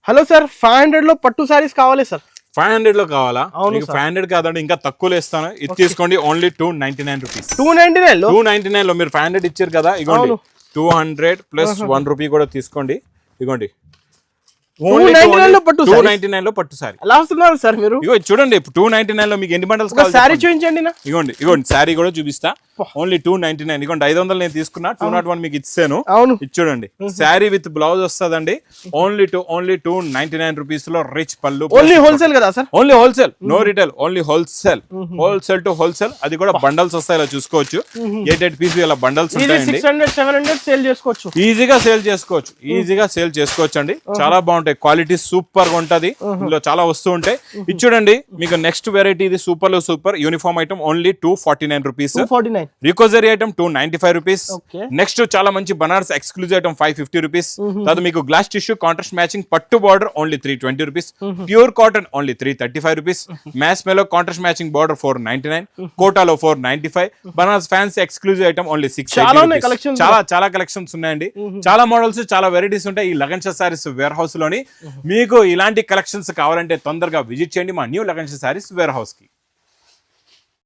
Hello sir, 500 లో పట్టు సారీస్ కావాలి సార్. 500 లో కావాలా? మీకు 500 కాదండి, ఇంకా తక్కువలో ఇస్తాను. ఇది తీసుకోండి, ఓన్లీ 299 రూపీస్. 299 లో మీరు 500 ఇచ్చారు కదా, ఇగోండి 200 ప్లస్ 1 రూపీ కూడా తీసుకోండి. ఇగోండి 299 లో పట్టు సారీ. ఎలా వస్తున్నారు సార్ మీరు? ఇగో చూడండి, 299 లో మీకు ఎన్ని బండల్స్ కావాలి? సారీ చూపించండి. ఇగోండి సారీ కూడా చూపిస్తా. ఓన్లీ 299. ఇగోండి 500 నేను తీసుకున్నా, 201 మీకు ఇచ్చాను. ఇది చూడండి, సారీ విత్ బ్లౌజ్ వస్తుందండి. ఓన్లీ 299 రూపీస్ లో రిచ్ పళ్ళు. ఓన్లీ హోల్సేల్ కదా సార్? Only wholesale, no retail, only wholesale. Wholesale to wholesale. అది కూడా బండల్స్ వస్తాయి, ఇలా చూసుకోవచ్చు. 8 పీస్ ఇలా బండల్స్ ఉంటాయండి. 600-700 సేల్ చేసుకోవచ్చు, ఈజీగా సేల్ చేసుకోవచ్చు. ఈజీగా సేల్ చేసుకోవచ్చు అండి. చాలా బాగుంటాయి, క్వాలిటీ సూపర్ గా ఉంటది. ఇందులో చాలా వస్తూ ఉంటాయి. ఇది చూడండి, మీకు నెక్స్ట్ వెరైటీ ఇది సూపర్ లో super uniform item. Only 249 rupees. రికోజరీ ఐటమ్ 295 రూపీస్. నెక్స్ట్ చాలా మంచి బనారస్ ఎక్స్క్లూజివ్ ఐటమ్ 550 రూపీస్. తర్వాత మీకు గ్లాస్ టిష్యూ కాంట్రాస్ట్ మ్యాచింగ్ పట్టు border only 320 rupees. Pure cotton only 335 rupees. మ్యాస్ మెలో కాంట్రాస్ట్ మ్యాచింగ్ బార్డర్ 499. కోటాలో 495. Banaras fancy exclusive item only 680. చాలా కలెక్షన్స్ ఉన్నాయండి. చాలా మోడల్స్, చాలా వెరైటీస్ ఉంటాయి ఈ లగన్ షా సారీస్ వేర్ హౌస్ లోని. మీకు ఇలాంటి కలెక్షన్స్ కావాలంటే తొందరగా విజిట్ చేయండి మా new Lagan Shah saris warehouse కి.